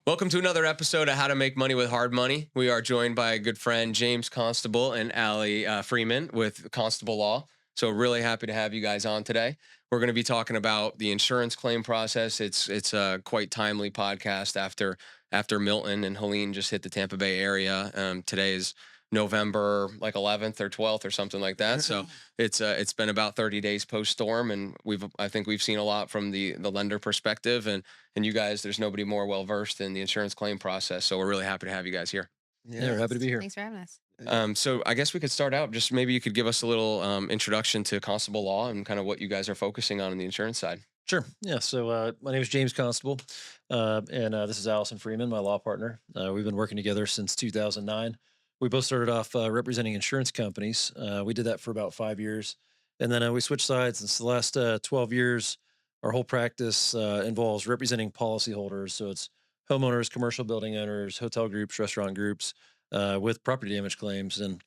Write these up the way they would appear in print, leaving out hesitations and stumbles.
Welcome to another episode of How to Make Money with Hard Money. We are joined by a good friend, James Constable and Allie Freeman with Constable Law. So really happy to have you guys on today. We're going to be talking about the insurance claim process. It's a quite timely podcast after Milton and Helene just hit the Tampa Bay area. Today is November like 11th or 12th or something like that. So it's been about 30 days post storm, and I think we've seen a lot from the lender perspective, and you guys, there's nobody more well versed in the insurance claim process. So we're really happy to have you guys here. Yeah, we're happy to be here. Thanks for having us. So I guess we could start out. Just maybe you could give us a little introduction to Constable Law and kind of what you guys are focusing on the insurance side. Sure. Yeah. So my name is James Constable, and this is Allison Freeman, my law partner. We've been working together since 2009. We both started off representing insurance companies. We did that for about 5 years, and then we switched sides. Since the last 12 years, our whole practice involves representing policyholders. So it's homeowners, commercial building owners, hotel groups, restaurant groups with property damage claims, and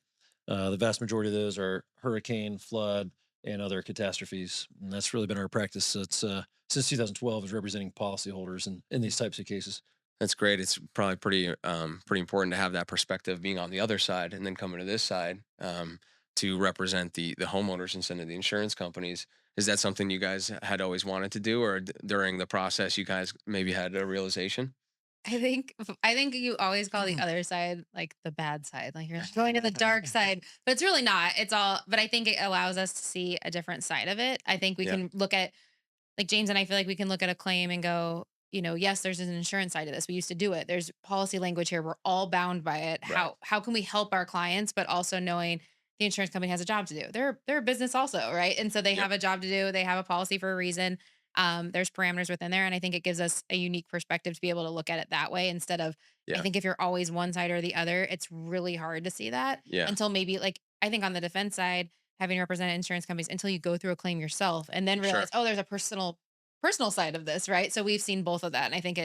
the vast majority of those are hurricane, flood, and other catastrophes. And that's really been our practice since 2012 is representing policyholders in these types of cases. That's great. It's probably pretty important to have that perspective, being on the other side and then coming to this side to represent the homeowners instead of the insurance companies. Is that something you guys had always wanted to do, or during the process you guys maybe had a realization? I think you always call the other side like the bad side, like you're going to the dark side, but it's really not. It's all. But I think it allows us to see a different side of it. I think we Yeah. can look at like James and I feel like we can look at a claim and go, yes, there's an insurance side of this. We used to do it. There's policy language here. We're all bound by it. Right. How can we help our clients, but also knowing the insurance company has a job to do. They're a business also, right? And so they Yep. have a job to do. They have a policy for a reason. There's parameters within there, and I think it gives us a unique perspective to be able to look at it that way instead of. I Yeah. think if you're always one side or the other, it's really hard to see that Yeah. until maybe like I think on the defense side, having represented insurance companies until you go through a claim yourself and then Sure. realize, oh, there's a personal side of this, right? So we've seen both of that. And I think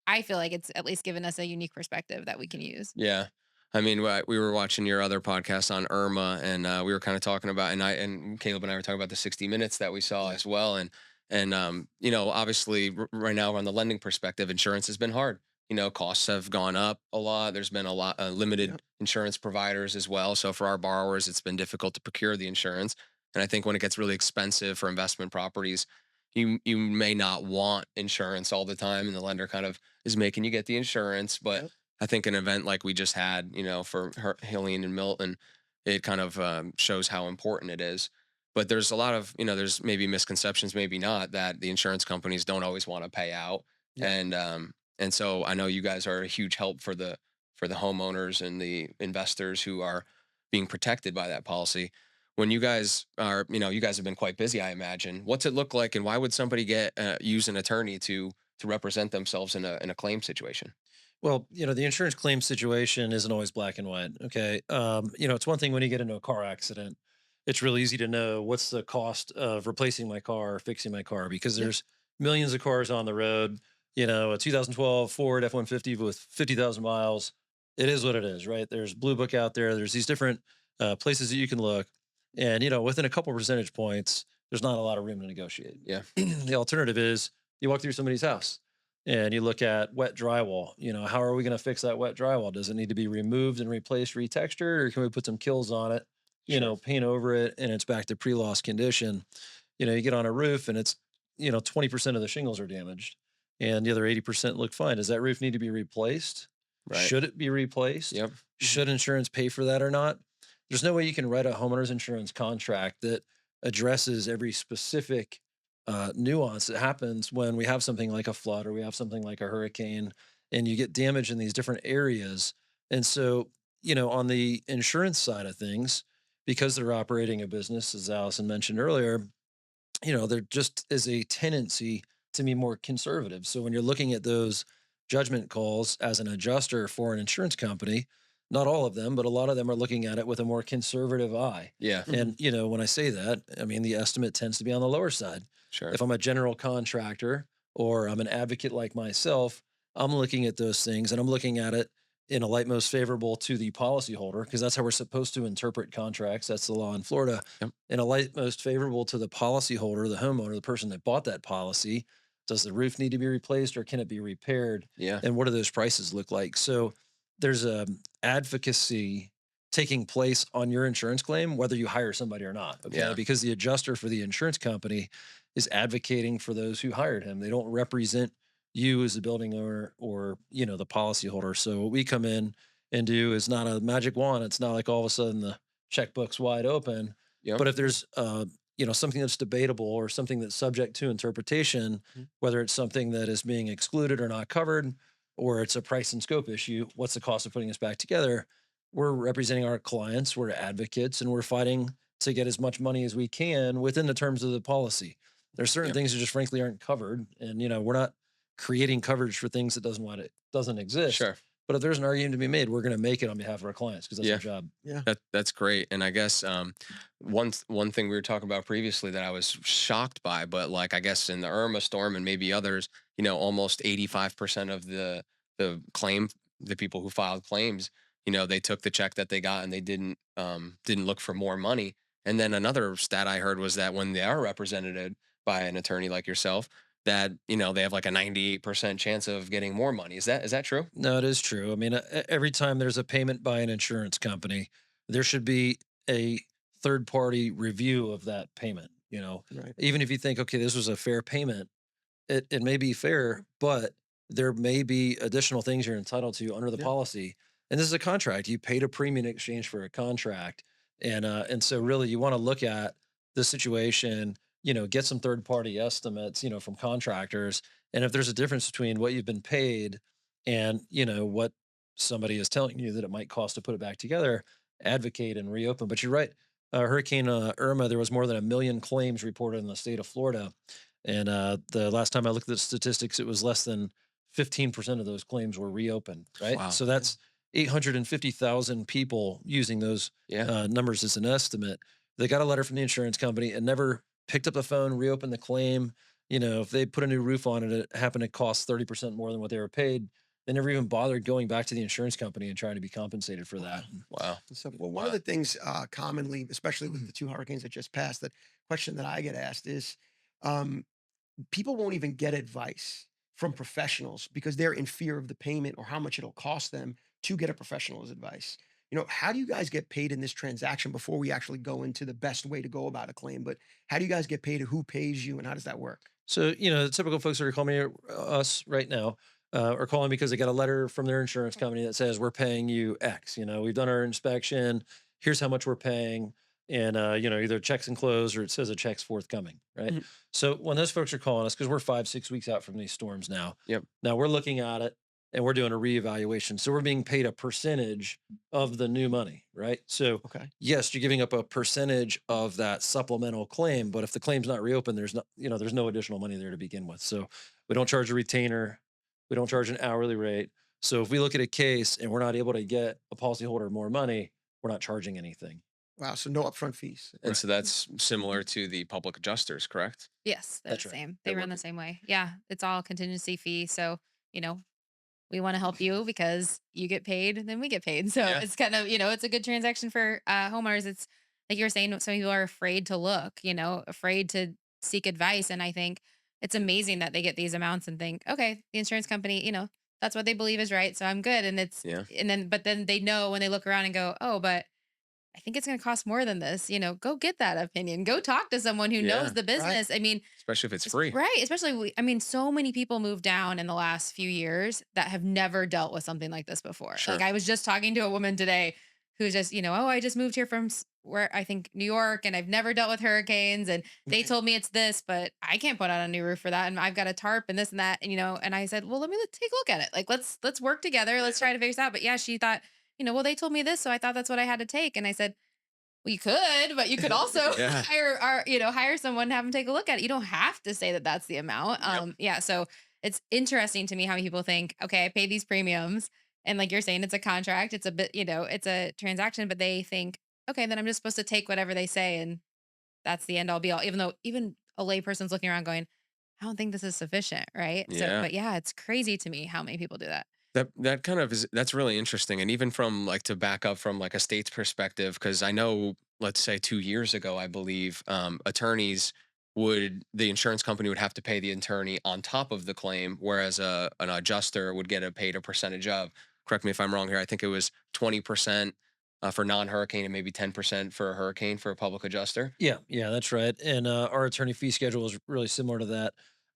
I feel like it's at least given us a unique perspective that we can use. Yeah. I mean, we were watching your other podcast on Irma, and we were kind of talking about, and Caleb and I were talking about the 60 Minutes that we saw as well, and obviously right now on the lending perspective, insurance has been hard. Costs have gone up a lot. There's been a lot limited Yep. insurance providers as well. So for our borrowers, it's been difficult to procure the insurance. And I think when it gets really expensive for investment properties, you may not want insurance all the time, and the lender kind of is making you get the insurance, but Yep. I think an event like we just had, for Helene and Milton, it kind of shows how important it is. But there's a lot of, there's maybe misconceptions, maybe not, that the insurance companies don't always want to pay out, Yep. and so I know you guys are a huge help for the homeowners and the investors who are being protected by that policy. When you guys are, you guys have been quite busy, I imagine. What's it look like, and why would somebody get use an attorney to represent themselves in a claim situation? Well, the insurance claim situation isn't always black and white. Okay. It's one thing when you get into a car accident, it's really easy to know what's the cost of replacing my car or fixing my car because Yep. there's millions of cars on the road. A 2012 Ford F-150 with 50,000 miles. It is what it is, right? There's Blue Book out there. There's these different places that you can look. And, within a couple percentage points, there's not a lot of room to negotiate. Yeah. The alternative is you walk through somebody's house and you look at wet drywall. How are we going to fix that wet drywall? Does it need to be removed and replaced, retextured, or can we put some kills on it, Sure. paint over it, and it's back to pre-loss condition? You get on a roof and it's, 20% of the shingles are damaged and the other 80% look fine. Does that roof need to be replaced? Right. Should it be replaced? Yep. Should insurance pay for that or not? There's no way you can write a homeowner's insurance contract that addresses every specific nuance that happens when we have something like a flood or we have something like a hurricane and you get damage in these different areas. And so, on the insurance side of things, because they're operating a business, as Allison mentioned earlier, there just is a tendency to be more conservative. So when you're looking at those judgment calls as an adjuster for an insurance company, not all of them, but a lot of them are looking at it with a more conservative eye. Yeah. And, when I say that, I mean, the estimate tends to be on the lower side. Sure. If I'm a general contractor or I'm an advocate like myself, I'm looking at those things and I'm looking at it in a light most favorable to the policyholder, because that's how we're supposed to interpret contracts. That's the law in Florida. Yep. In a light most favorable to the policyholder, the homeowner, the person that bought that policy, Does the roof need to be replaced or can it be repaired? Yeah. And what do those prices look like? So there's a advocacy taking place on your insurance claim, whether you hire somebody or not. Okay. Yeah. Because the adjuster for the insurance company is advocating for those who hired him. They don't represent you as the building owner or, the policyholder. So what we come in and do is not a magic wand. It's not like all of a sudden the checkbook's wide open. Yep. But if there's something that's debatable or something that's subject to interpretation, whether it's something that is being excluded or not covered, or it's a price and scope issue, what's the cost of putting us back together? We're representing our clients, we're advocates, and we're fighting to get as much money as we can within the terms of the policy. There's certain Yep. things that just frankly aren't covered, and we're not creating coverage for things that doesn't exist. Sure. But if there's an argument to be made, we're going to make it on behalf of our clients because that's Yeah. our job. Yeah. That's great. And I guess one thing we were talking about previously that I was shocked by, but like I guess in the Irma storm and maybe others, almost 85% of the people who filed claims, they took the check that they got and they didn't look for more money. And then another stat I heard was that when they are represented by an attorney like yourself, that they have like a 98% chance of getting more money. Is that true? No, it is true. I mean, every time there's a payment by an insurance company, there should be a third party review of that payment. Right. Even if you think, okay, this was a fair payment, it may be fair, but there may be additional things you're entitled to under the Yeah. policy. And this is a contract. You paid a premium in exchange for a contract. And so really you want to look at the situation, get some third party estimates, from contractors. And if there's a difference between what you've been paid and, what somebody is telling you that it might cost to put it back together, advocate and reopen. But you're right. Hurricane Irma, there was more than 1 million claims reported in the state of Florida. And the last time I looked at the statistics, it was less than 15% of those claims were reopened. Right. Wow. So that's 850,000 people using those Yeah. numbers as an estimate. They got a letter from the insurance company and never picked up the phone, reopened the claim. If they put a new roof on it, it happened to cost 30% more than what they were paid. They never even bothered going back to the insurance company and trying to be compensated for that. Wow. So, well, one of the things commonly, especially with the two hurricanes that just passed, the question that I get asked is, um, people won't even get advice from professionals because they're in fear of the payment or how much it'll cost them to get a professional's advice. How do you guys get paid in this transaction before we actually go into the best way to go about a claim? But how do you guys get paid? Who pays you and how does that work? So, the typical folks that are calling me, us right now, are calling because they got a letter from their insurance company that says, we're paying you X. We've done our inspection. Here's how much we're paying. And, either checks enclosed or it says a check's forthcoming. Right. Mhm. So when those folks are calling us, because we're 5, 6 weeks out from these storms now. Yep. Now we're looking at it and we're doing a reevaluation. So we're being paid a percentage of the new money. Right. So, Okay. yes, you're giving up a percentage of that supplemental claim, but if the claim's not reopened, there's no additional money there to begin with. So we don't charge a retainer, we don't charge an hourly rate. So if we look at a case and we're not able to get a policyholder more money, we're not charging anything. Wow. So no upfront fees. And so that's similar to the public adjusters, correct? Yes, they're That's the right. same. They They run work the same way. Yeah, it's all contingency fee. So, you know, we want to help you because you get paid and then we get paid. So Yeah. it's kind of, it's a good transaction for homeowners. It's like you were saying, some people are afraid to look, afraid to seek advice. And I think it's amazing that they get these amounts and think, okay, the insurance company, that's what they believe is right. So I'm good. Yeah. But then they know when they look around and go, oh, but I think it's going to cost more than this. Go get that opinion. Go talk to someone who Yeah, knows the business. I mean, Especially if it's free. right. Especially, so many people moved down in the last few years that have never dealt with something like this before. Sure. Like I was just talking to a woman today who's just, oh, I just moved here from where I think New York and I've never dealt with hurricanes. And they told me it's this, but I can't put on a new roof for that. And I've got a tarp and this and that. And, and I said, well, take a look at it. Like, let's work together. Let's try to figure this out. But yeah, she thought, well, they told me this. So I thought that's what I had to take. And I said, well, you could, but you could also Yeah. hire someone, have them take a look at it. You don't have to say that that's the amount. Yep. Yeah. So it's interesting to me how many people think, okay, I pay these premiums, and like you're saying, it's a contract, it's a bit, it's a transaction, but they think, okay, then I'm just supposed to take whatever they say, and that's the end all be all. Even though even a layperson's looking around going, I don't think this is sufficient, right? So, Yeah. but yeah, it's crazy to me how many people do that. That kind of that's really interesting. And even from like to back up from like a state's perspective, because I know, let's say 2 years ago, I believe attorneys would the insurance company would have to pay the attorney on top of the claim, whereas an adjuster would get paid a percentage of. Correct me if I'm wrong here. I think it was 20% for non-hurricane and maybe 10% for a hurricane for a public adjuster. Yeah, yeah, that's right. And our attorney fee schedule is really similar to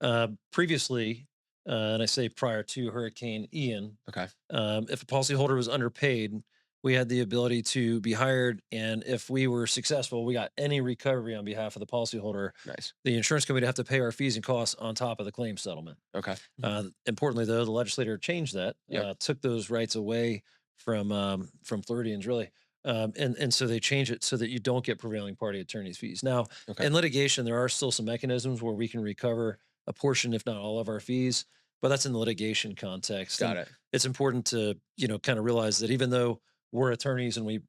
that. Previously, and I say prior to Hurricane Ian, Okay, if a policyholder was underpaid, we had the ability to be hired, and if we were successful, we got any recovery on behalf of the policyholder. nice. The insurance company would have to pay our fees and costs on top of the claim settlement. Okay, Importantly, though, the legislator changed that, Yep. took those rights away from Floridians, really, and so they changed it so that you don't get prevailing party attorney's fees. Now, okay, in litigation, there are still some mechanisms where we can recover a portion, if not all, of our fees, but that's in the litigation context. got And it. it's important to kind of realize that even though we're attorneys and we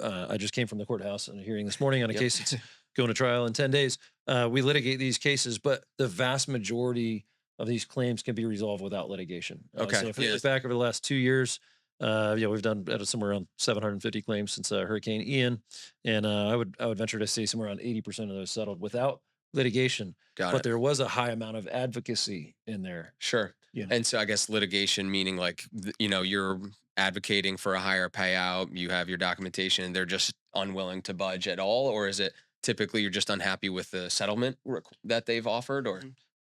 I just came from the courthouse on a hearing this morning on a Yep. case that's going to trial in 10 days. We litigate these cases, but the vast majority of these claims can be resolved without litigation. Okay, So if we yeah. look back over the last 2 years, we've done somewhere around 750 claims since Hurricane Ian, and I would venture to say somewhere around 80% of those settled without litigation. Got But it. there was a high amount of advocacy in there. Sure. You know. And so I guess litigation meaning like you're advocating for a higher payout, you have your documentation, and they're just unwilling to budge at all, or is it typically you're just unhappy with the settlement that they've offered, or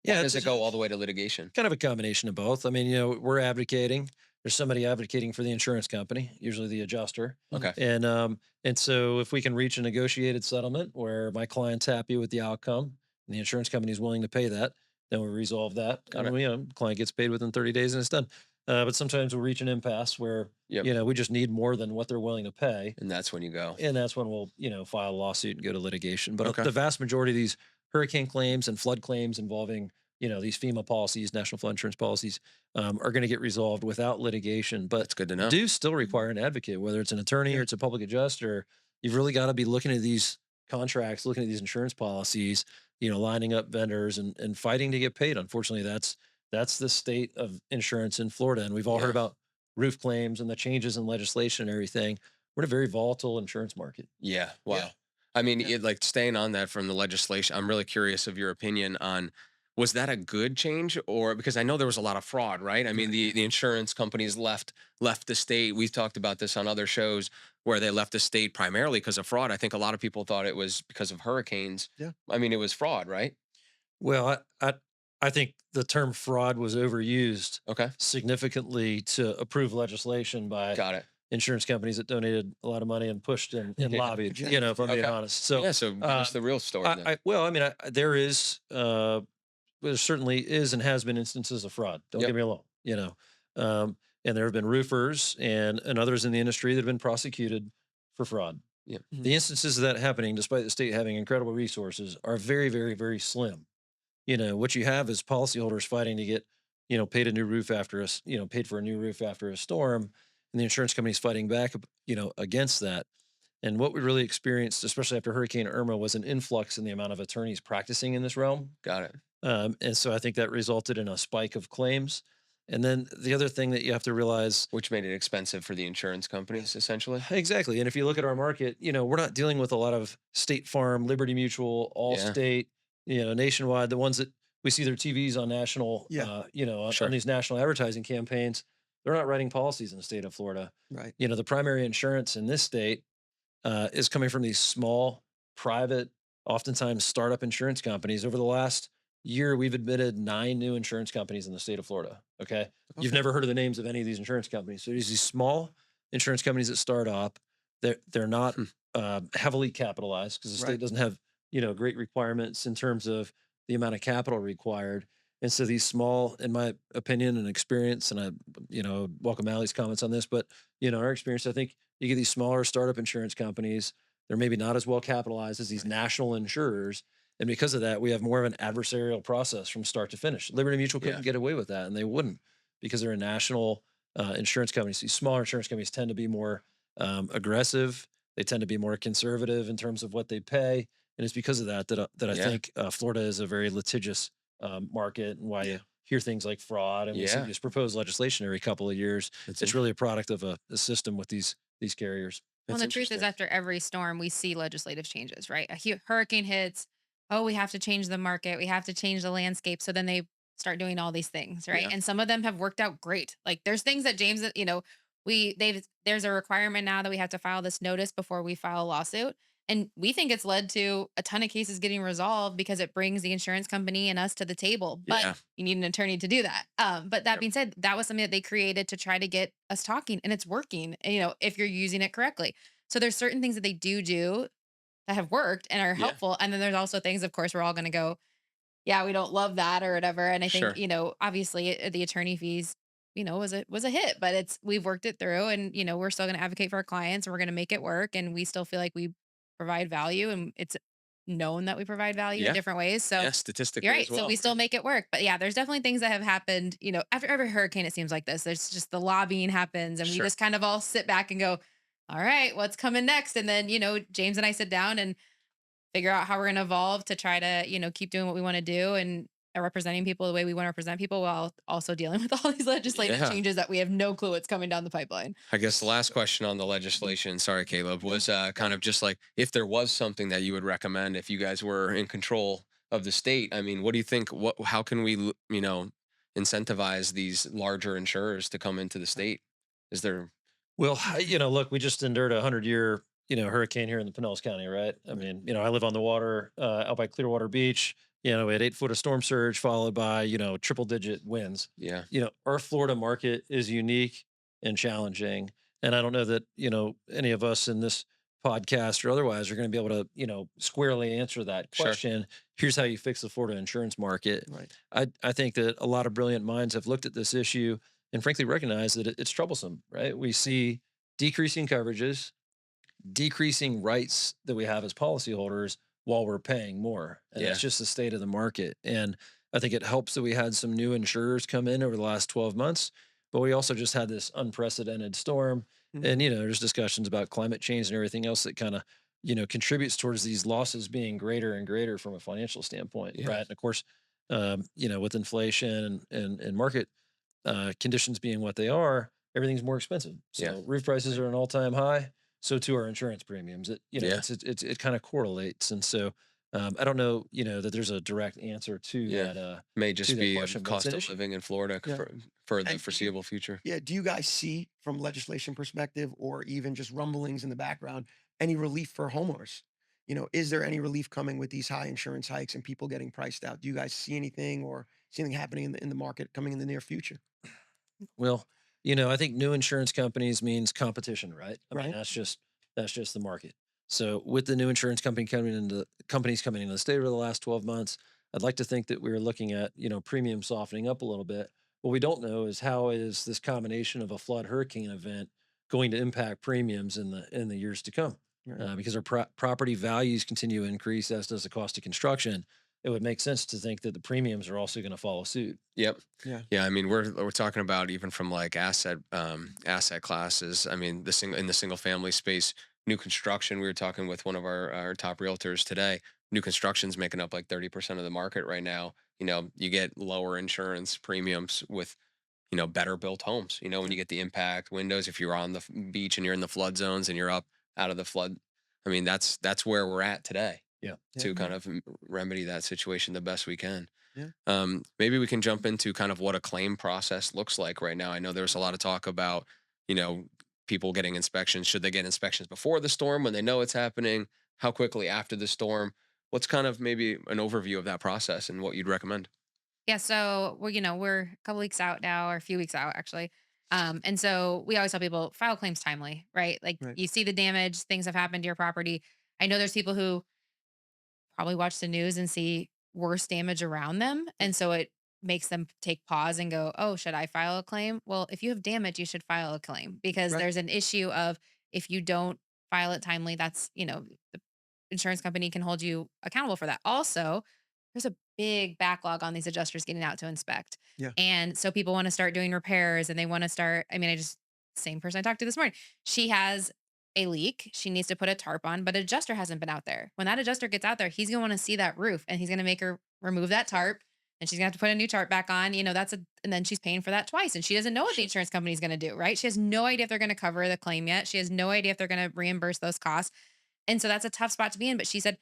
Yeah, does it's it go all the way to litigation? kind of a combination of both. I mean, we're advocating. There's somebody advocating for the insurance company, usually the adjuster. Okay, And so if we can reach a negotiated settlement where my client's happy with the outcome and the insurance company is willing to pay that, then we resolve that. Got And client gets paid within 30 days and it's done. But sometimes we'll reach an impasse where yep. we just need more than what they're willing to pay, And that's when you go. and that's when we'll file a lawsuit and go to litigation. But Okay. the vast majority of these hurricane claims and flood claims involving these FEMA policies, national flood insurance policies, are going to get resolved without litigation. But That's good to know. do still require an advocate, whether it's an attorney or it's a public adjuster. You've really got to be looking at these contracts, looking at these insurance policies, lining up vendors and fighting to get paid. Unfortunately, that's the state of insurance in Florida, and we've all heard Yeah. about roof claims and the changes in legislation and everything. We're in a very volatile insurance market. Yeah. Wow. Yeah. I mean, like staying on that from the legislation, I'm really curious of your opinion on was that a good change, or because I know there was a lot of fraud, right? I mean, the insurance companies left the state. We've talked about this on other shows where they left the state primarily because of fraud. I think a lot of people thought it was because of hurricanes. Yeah. I mean, it was fraud, right? Well, I think the term fraud was overused Okay. significantly to approve legislation by Got it. insurance companies that donated a lot of money and pushed and Yeah. lobbied. Yeah. If I'm being Okay. honest. So Yeah. So what's the real story then? there is there certainly is and has been instances of fraud. Don't Yep. get me wrong. And there have been roofers and others in the industry that have been prosecuted for fraud. Yep. The instances of that happening, despite the state having incredible resources, are very, very, very slim. What you have is policyholders fighting to get, paid a new roof after us, paid for a new roof after a storm, and the insurance company's fighting back, against that. And what we really experienced, especially after Hurricane Irma, was an influx in the amount of attorneys practicing in this realm. Got it. And so I think that resulted in a spike of claims. And then the other thing that you have to realize, Which made it expensive for the insurance companies, essentially. exactly. And if you look at our market, we're not dealing with a lot of State Farm, Liberty Mutual, Yeah. Allstate, Nationwide, the ones that we see their TVs on national, Yeah. on Sure. these national advertising campaigns. They're not writing policies in the state of Florida. Right. The primary insurance in this state is coming from these small, private, oftentimes startup insurance companies. Over the last year, we've admitted 9 new insurance companies in the state of Florida. Okay. You've Okay. never heard of the names of any of these insurance companies. So these small insurance companies that start up, they're not heavily capitalized because the state Right. doesn't have, great requirements in terms of the amount of capital required. And so these small, in my opinion and experience, and I, welcome Allie's comments on this, but our experience, I think you get these smaller startup insurance companies. They're maybe not as well capitalized as these national insurers. And because of that, we have more of an adversarial process from start to finish. Liberty Mutual couldn't Yeah. get away with that, and they wouldn't because they're a national insurance company. So these smaller insurance companies tend to be more aggressive. They tend to be more conservative in terms of what they pay. And it's because of that I Yeah. think Florida is a very litigious market, and why you hear things like fraud. And we see Yeah. this proposed legislation every couple of years. That's It's really a product of a system with these carriers. Well, That's the truth is, interesting. after every storm, we see legislative changes, right? Hurricane hits, oh, we have to change the market, we have to change the landscape. So then they start doing all these things, right? Yeah. And some of them have worked out great. Like there's things that James, there's a requirement now that we have to file this notice before we file a lawsuit. And we think it's led to a ton of cases getting resolved because it brings the insurance company and us to the table. But Yeah. you need an attorney to do that. But that Yep. being said, that was something that they created to try to get us talking, and it's working. If you're using it correctly. So there's certain things that they do that have worked and are Yeah. helpful. And then there's also things, of course, we're all going to go, yeah, we don't love that or whatever. And I think, Sure. obviously the attorney fees, was a hit, but we've worked it through, and, we're still going to advocate for our clients, and we're going to make it work. And we still feel like we provide value, and it's known that we provide value in Yeah. different ways. So Yeah. you're Statistically right. as So well. we still make it work. But yeah, there's definitely things that have happened, after every hurricane, it seems like this. There's just the lobbying happens, and we Sure. just kind of all sit back and go, all right, what's coming next? And then, James and I sit down and figure out how we're going to evolve to try to, keep doing what we want to do and representing people the way we want to represent people, while also dealing with all these legislative Yeah. changes that we have no clue what's coming down the pipeline. I guess the last question on the legislation, sorry, Caleb, was kind of just like if there was something that you would recommend if you guys were in control of the state. I mean, what do you think? How can we, incentivize these larger insurers to come into the state? Is there, Well, look, we just endured a 100-year, hurricane here in the Pinellas County, right? I mean, I live on the water, out by Clearwater Beach. We had 8 foot of storm surge followed by, triple digit winds. yeah, Our Florida market is unique and challenging. And I don't know that, any of us in this podcast or otherwise are going to be able to, squarely answer that Sure. question. Here's how you fix the Florida insurance market. Right. I think that a lot of brilliant minds have looked at this issue and frankly recognize that it's troublesome, right? We see decreasing coverages, decreasing rights that we have as policyholders while we're paying more. And Yeah. that's just the state of the market. And I think it helps that we had some new insurers come in over the last 12 months, but we also just had this unprecedented storm. Mhm. And, there's discussions about climate change and everything else that kind of, contributes towards these losses being greater and greater from a financial standpoint. Yeah. Right. And of course, with inflation and market conditions being what they are, everything's more expensive. So Yeah. roof prices are an all-time high. So too are insurance premiums. Yeah. It kind of correlates, and so I don't know, that there's a direct answer to Yeah. that. May just that be a question, but it's cost an of issue. living in Florida Yeah. for the And- foreseeable future. Yeah. Do you guys see, from legislation perspective, or even just rumblings in the background, any relief for homeowners? Is there any relief coming with these high insurance hikes and people getting priced out? Do you guys see anything, or see anything happening in the market coming in the near future? Well, I think new insurance companies means competition, right? I mean, Right. that's just the market. So with the new insurance companies coming into the state over the last 12 months, I'd like to think that we're looking at, premium softening up a little bit. What we don't know is how is this combination of a flood hurricane event going to impact premiums in the years to come. Right. Because our property values continue to increase, as does the cost of construction. It would make sense to think that the premiums are also going to follow suit. Yep. Yeah. Yeah. I mean, we're talking about even from like asset classes. I mean, in the single family space, new construction. We were talking with one of our top realtors today. New construction's making up like 30% of the market right now. You get lower insurance premiums with better built homes. When you get the impact windows, if you're on the beach and you're in the flood zones and you're up out of the flood. I mean, that's where we're at today Yeah. to kind of remedy that situation the best we can. Yeah. Maybe we can jump into kind of what a claim process looks like right now. I know there's a lot of talk about, people getting inspections. Should they get inspections before the storm when they know it's happening? How quickly after the storm? What's kind of maybe an overview of that process and what you'd recommend? Yeah, so we're a couple weeks out now, or a few weeks out actually. And so we always tell people file claims timely, right? Like Right. you see the damage, things have happened to your property. I know there's people who probably watch the news and see worse damage around them, and so it makes them take pause and go, "Oh, should I file a claim?" Well, if you have damage, you should file a claim, because Right. there's an issue of, if you don't file it timely, that's, the insurance company can hold you accountable for that. Also, there's a big backlog on these adjusters getting out to inspect. Yeah. And so people want to start doing repairs, and they want to start, same person I talked to this morning. She has a leak. She needs to put a tarp on, but adjuster hasn't been out there. When that adjuster gets out there, he's going to want to see that roof, and he's going to make her remove that tarp, and she's going to have to put a new tarp back on. And then she's paying for that twice, and she doesn't know what the insurance company is going to do, right? She has no idea if they're going to cover the claim yet. She has no idea if they're going to reimburse those costs. And so that's a tough spot to be in. But she said,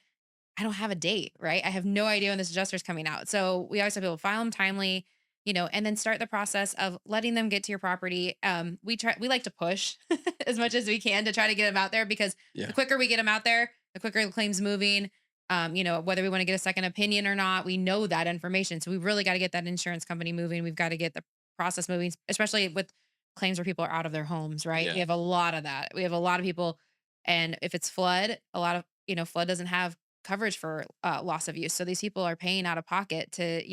I don't have a date, right? I have no idea when this adjuster's coming out. So we always have people file them timely, and then start the process of letting them get to your property. We like to push as much as we can to try to get them out there, because Yeah. the quicker we get them out there, the quicker the claim's moving. Whether we want to get a second opinion or not, we know that information. So we really got to get that insurance company moving. We've got to get the process moving, especially with claims where people are out of their homes, right? Yeah. We have a lot of that. We have a lot of people, and if it's flood, a lot of, flood doesn't have coverage for loss of use. So these people are paying out of pocket to,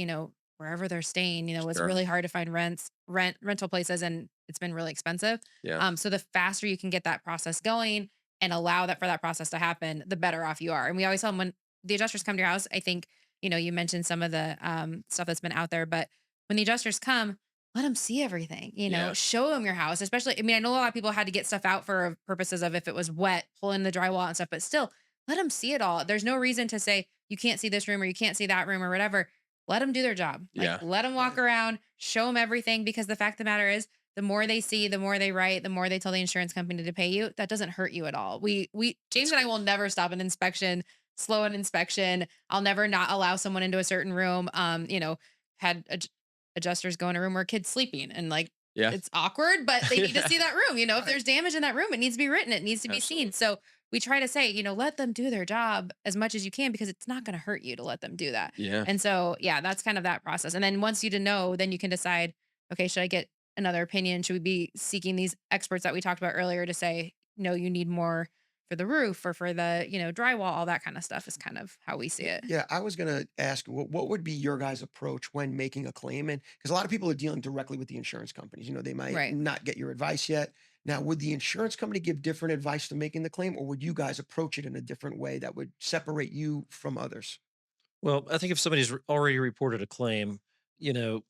wherever they're staying. It's Sure. really hard to find rental places, and it's been really expensive. Yeah. So the faster you can get that process going and allow that for that process to happen, the better off you are. And we always tell them, when the adjusters come to your house, I think, you mentioned some of the stuff that's been out there, but when the adjusters come, let them see everything, Yeah. show them your house. Especially, I mean, I know a lot of people had to get stuff out for purposes of if it was wet, pull in the drywall and stuff, but still let them see it all. There's no reason to say you can't see this room or you can't see that room or whatever. Let them do their job. Yeah. Let them walk around, show them everything, because the fact of the matter is, the more they see, the more they write, the more they tell the insurance company to pay you. That doesn't hurt you at all. James and I will never stop an inspection, slow an inspection. I'll never not allow someone into a certain room. Had adjusters go in a room where kids sleeping, and Yeah. it's awkward, but they need to Yeah. see that room. If Right. there's damage in that room, it needs to be written. It needs to be Absolutely. seen. So we try to say, let them do their job as much as you can, because it's not going to hurt you to let them do that. Yeah. And so, yeah, that's kind of that process. And then once you to know, then you can decide, okay, should I get another opinion? Should we be seeking these experts that we talked about earlier to say, no, you need more for the roof or for the, drywall, all that kind of stuff is kind of how we see it. Yeah, I was gonna ask, what would be your guys' approach when making a claim? And because a lot of people are dealing directly with the insurance companies, they might Right. not get your advice yet. Now, would the insurance company give different advice to making the claim, or would you guys approach it in a different way that would separate you from others? Well, I think if somebody's already reported a claim, you know,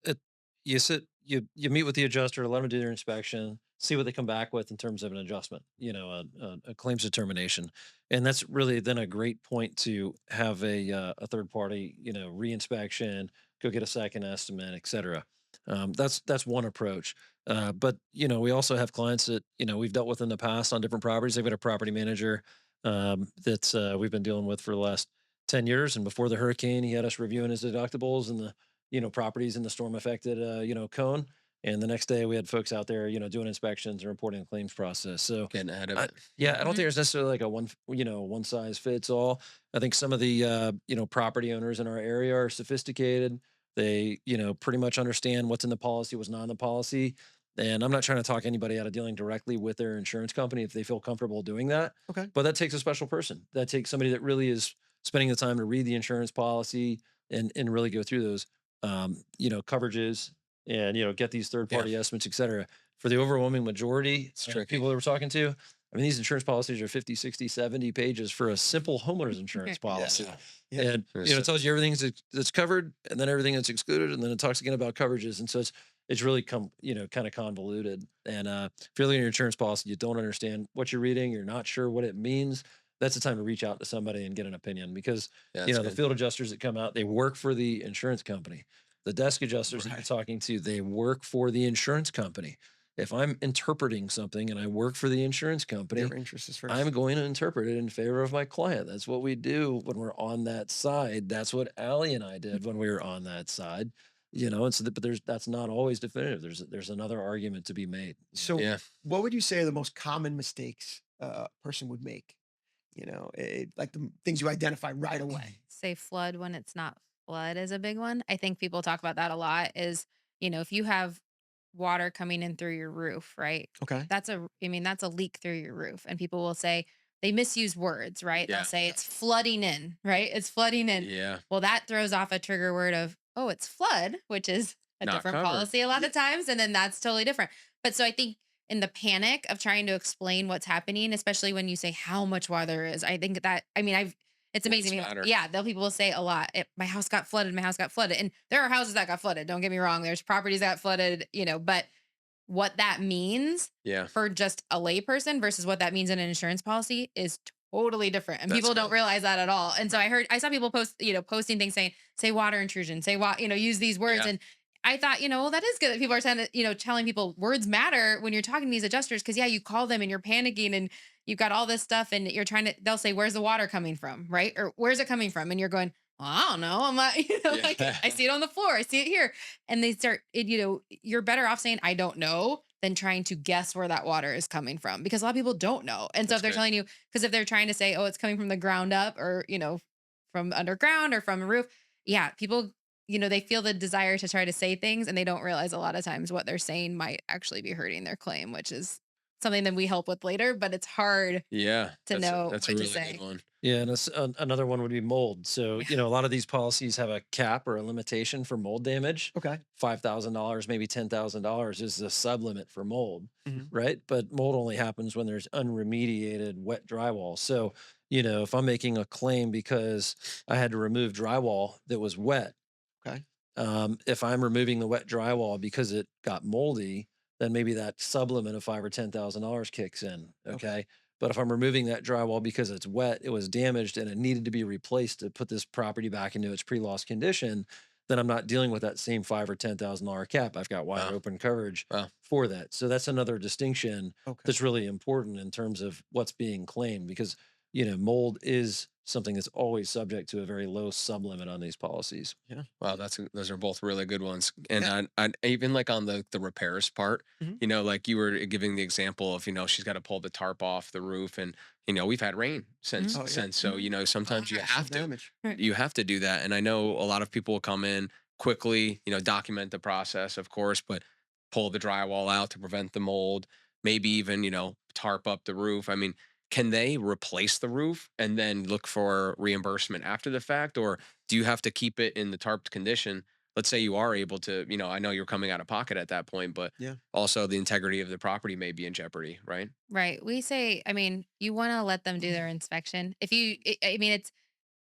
it, you meet with the adjuster, let them do their inspection, see what they come back with in terms of an adjustment, a claims determination, and that's really then a great point to have a third party, reinspection, go get a second estimate, et cetera. That's one approach. But we also have clients that we've dealt with in the past on different properties. They've got a property manager that's we've been dealing with for the last 10 years. And before the hurricane, he had us reviewing his deductibles and the, properties in the storm affected, cone. And the next day we had folks out there, doing inspections and reporting the claims process. So Getting ahead of I, it. yeah, I don't Mhm. think there's necessarily like a one size fits all. I think some of the, property owners in our area are sophisticated. They, pretty much understand what's in the policy, what's not in the policy. And I'm not trying to talk anybody out of dealing directly with their insurance company if they feel comfortable doing that. Okay. But that takes a special person. That takes somebody that really is spending the time to read the insurance policy and really go through those, coverages and, get these third Yeah. party estimates, et cetera. For the overwhelming majority It's of tricky. people that we're talking to, I mean, these insurance policies are 50, 60, 70 pages for a simple homeowner's insurance policy. Yeah. Yeah. And, There's it tells you everything that's covered and then everything that's excluded. And then it talks again about coverages. And so it's really kind of convoluted. And if you're looking at your insurance policy, you don't understand what you're reading, you're not sure what it means. That's the time to reach out to somebody and get an opinion, because Yeah, the that's good. field adjusters that come out, they work for the insurance company. The desk adjusters that you're Right. talking to, they work for the insurance company. If I'm interpreting something and I work for the insurance company, Their interest is 1st. I'm going to interpret it in favor of my client. That's what we do when we're on that side. That's what Allie and I did when we were on that side. And so but that's not always definitive. There's another argument to be made. So, Yeah. what would you say are the most common mistakes a person would make? Like the things you identify right away. Say flood when it's not flood is a big one. I think people talk about that a lot is, if you have water coming in through your roof, right? Okay. That's a leak through your roof. And people will say, they misuse words, right? Yeah. They'll say it's flooding in, right? It's flooding in. Yeah. Well, that throws off a trigger word of, oh, it's flood, which is a Not different covered. policy a lot of times. And then that's totally different. But so I think in the panic of trying to explain what's happening, especially when you say how much water there is, I think that, it's Words amazing. matter. Yeah, people will say a lot. My house got flooded. My house got flooded. And there are houses that got flooded. Don't get me wrong. There's properties that got flooded, but what that means Yeah. for just a layperson versus what that means in an insurance policy is totally different. And That's people don't good. realize that at all. And so I saw people posting things saying, say water intrusion, say what, use these words. Yeah. And I thought, well, that is good that people are telling people words matter when you're talking to these adjusters. Cause yeah, you call them and you're panicking and you've got all this stuff and you're they'll say, where's the water coming from? Right. Or where's it coming from? And you're going, well, I don't know. I'm not, like Yeah. I see it on the floor. I see it here. And they start, you're better off saying, I don't know than trying to guess where that water is coming from because a lot of people don't know. And so That's if they're good. telling you, because if they're trying to say, oh, it's coming from the ground up or, from underground or from a roof, yeah, people, they feel the desire to try to say things and they don't realize a lot of times what they're saying might actually be hurting their claim, which is something that we help with later, but it's hard Yeah, to know that's what a to really say. good one. Yeah, and another one would be mold. So, a lot of these policies have a cap or a limitation for mold damage. Okay. $5,000, maybe $10,000 is the sublimit for mold, Mhm. right? But mold only happens when there's unremediated wet drywall. So, if I'm making a claim because I had to remove drywall that was wet, Okay. if I'm removing the wet drywall because it got moldy, then maybe that sublimit of $5,000 or $10,000 kicks in. Okay. But if I'm removing that drywall because it's wet, it was damaged, and it needed to be replaced to put this property back into its pre-loss condition, then I'm not dealing with that same $5,000 or $10,000 cap. I've got wide Wow. open coverage Wow. for that. So that's another distinction Okay. that's really important in terms of what's being claimed because mold is something that's always subject to a very low sublimit on these policies. Yeah. Wow, those are both really good ones. And Yeah. I even like on the repairs part, Mhm. like you were giving the example of, she's got to pull the tarp off the roof, and we've had rain since Mhm. Oh, yeah. since, so sometimes you Some have to damage. you have to do that. And I know a lot of people will come in quickly, document the process, of course, but pull the drywall out to prevent the mold, maybe even, tarp up the roof. I mean, can they replace the roof and then look for reimbursement after the fact? Or do you have to keep it in the tarped condition? Let's say you are able to, I know you're coming out of pocket at that point, but Yeah. also the integrity of the property may be in jeopardy, right? Right. We say, you want to let them do their inspection. If you, I mean,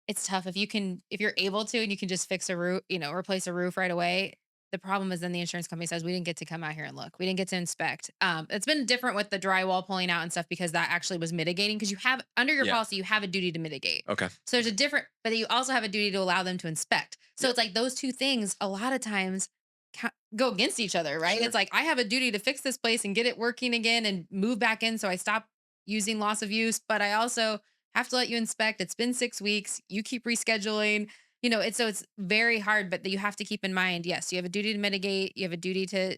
it's tough if you're able to and you can just fix a roof, replace a roof right away. The problem is then the insurance company says we didn't get to come out here and look. We didn't get to inspect. It's been different with the drywall pulling out and stuff because that actually was mitigating because you have under your Yeah. policy you have a duty to mitigate. Okay. So there's a different, but you also have a duty to allow them to inspect. So it's like those two things a lot of times go against each other, right? Sure. It's like I have a duty to fix this place and get it working again and move back in so I stop using loss of use, but I also have to let you inspect. It's been 6 weeks. You keep rescheduling. It's very hard, but you have to keep in mind, yes, you have a duty to mitigate. You have a duty to,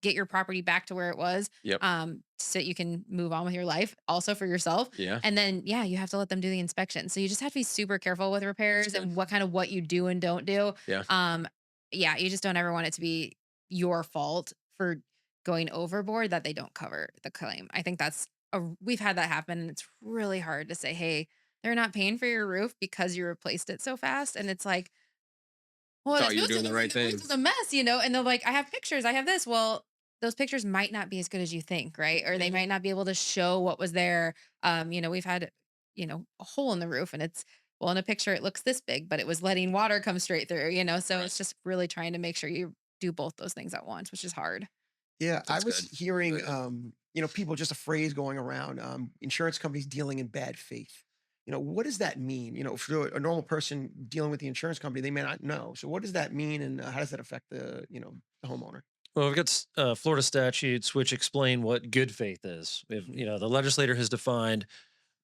get your property back to where it was. Yep. So that you can move on with your life also for yourself. Yeah. And then, yeah, you have to let them do the inspection. So you just have to be super careful with repairs good. and what you do and don't do. Yeah. Yeah, you just don't ever want it to be your fault for going overboard that they don't cover the claim. I think we've had that happen and it's really hard to say, hey, they're not paying for your roof because you replaced it so fast. And it's like, well, Thought you were doing the right thing. It's a mess, and they're like, I have pictures, I have this. Well, those pictures might not be as good as you think, right? Or they might not be able to show what was there. We've had, a hole in the roof and in a picture it looks this big, but it was letting water come straight through, so Right. it's just really trying to make sure you do both those things at once, which is hard. Yeah, I That's was good. hearing, Really people, just a phrase going around, insurance companies dealing in bad faith. What does that mean? For a normal person dealing with the insurance company, they may not know. So what does that mean, and how does that affect the homeowner? Well, we've got Florida statutes which explain what good faith is. The legislator has defined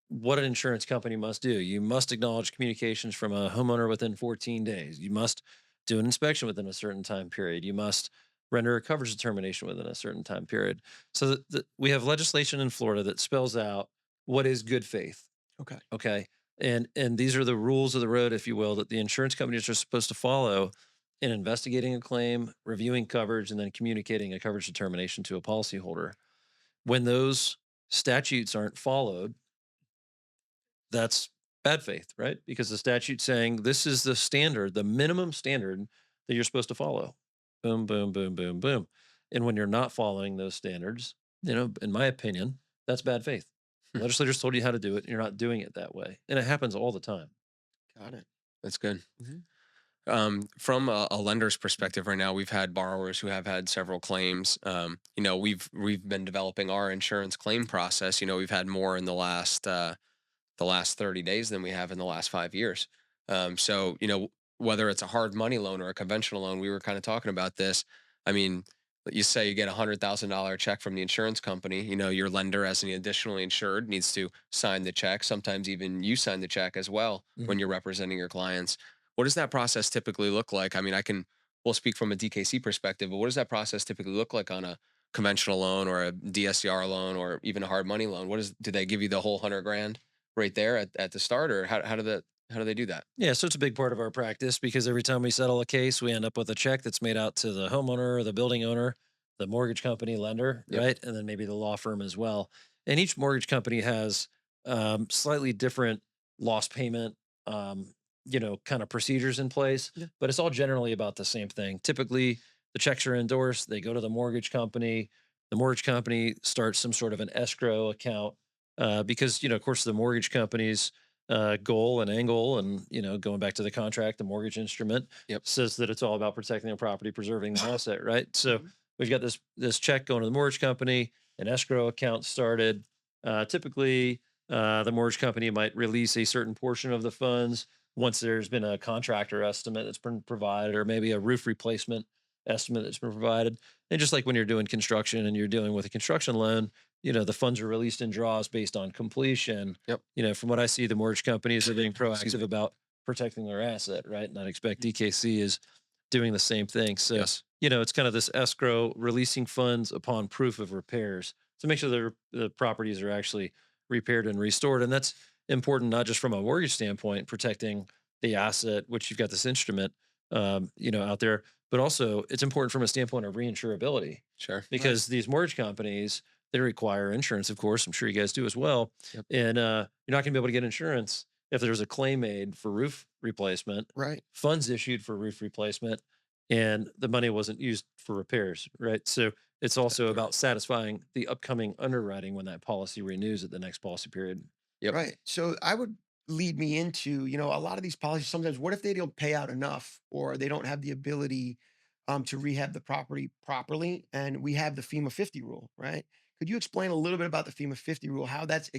what an insurance company must do. You must acknowledge communications from a homeowner within 14 days. You must do an inspection within a certain time period. You must render a coverage determination within a certain time period. So we have legislation in Florida that spells out what is good faith. Okay. Okay. And these are the rules of the road, if you will, that the insurance companies are supposed to follow in investigating a claim, reviewing coverage, and then communicating a coverage determination to a policyholder. When those statutes aren't followed, that's bad faith, right? Because the statute's saying this is the standard, the minimum standard that you're supposed to follow. Boom, boom, boom, boom, boom. And when you're not following those standards, in my opinion, that's bad faith. Legislators told you how to do it, and you're not doing it that way. And it happens all the time. Got it. That's good. Mhm. From a lender's perspective, right now we've had borrowers who have had several claims. We've been developing our insurance claim process. We've had more in the last 30 days than we have in the last 5 years. So whether it's a hard money loan or a conventional loan, we were kind of talking about this. I mean, you say you get $100,000 check from the insurance company, your lender as an additionally insured needs to sign the check. Sometimes even you sign the check as well when Mhm. you're representing your clients. What does that process typically look like? I mean, we'll speak from a DKC perspective, but what does that process typically look like on a conventional loan or a DSCR loan or even a hard money loan? Do they give you the whole 100 grand right there at the start, or how do they do that? Yeah, so it's a big part of our practice because every time we settle a case, we end up with a check that's made out to the homeowner or the building owner, the mortgage company lender, Yep. right? And then maybe the law firm as well. And each mortgage company has slightly different loss payment, kind of procedures in place, Yeah. but it's all generally about the same thing. Typically, the checks are endorsed, they go to the mortgage company. The mortgage company starts some sort of an escrow account because, of course, the mortgage companies goal and angle and going back to the contract, the mortgage instrument Yep. says that it's all about protecting the property, preserving the asset, right? So Mhm. we've got this check going to the mortgage company, an escrow account started. Typically the mortgage company might release a certain portion of the funds once there's been a contractor estimate that's been provided, or maybe a roof replacement estimate that's been provided. And just like when you're doing construction and you're dealing with a construction loan, the funds are released in draws based on completion. Yep. From what I see, the mortgage companies are being Excuse proactive me. about protecting their asset, right? And I'd expect DKC is doing the same thing. So, Yes. it's kind of this escrow releasing funds upon proof of repairs to make sure the properties are actually repaired and restored. And that's important, not just from a mortgage standpoint, protecting the asset, which you've got this instrument, out there, but also it's important from a standpoint of reinsurability Sure. Right. because these mortgage companies, they require insurance, of course. I'm sure you guys do as well. Yep. And you're not going to be able to get insurance if there's a claim made for roof replacement, Right. funds issued for roof replacement, and the money wasn't used for repairs, right? So it's also Exactly about right. satisfying the upcoming underwriting when that policy renews at the next policy period. Yep. Right. So I would lead me into, a lot of these policies sometimes, what if they don't pay out enough or they don't have the ability to rehab the property properly? And we have the FEMA 50 rule, right? Could you explain a little bit about the FEMA 50 rule, how that's,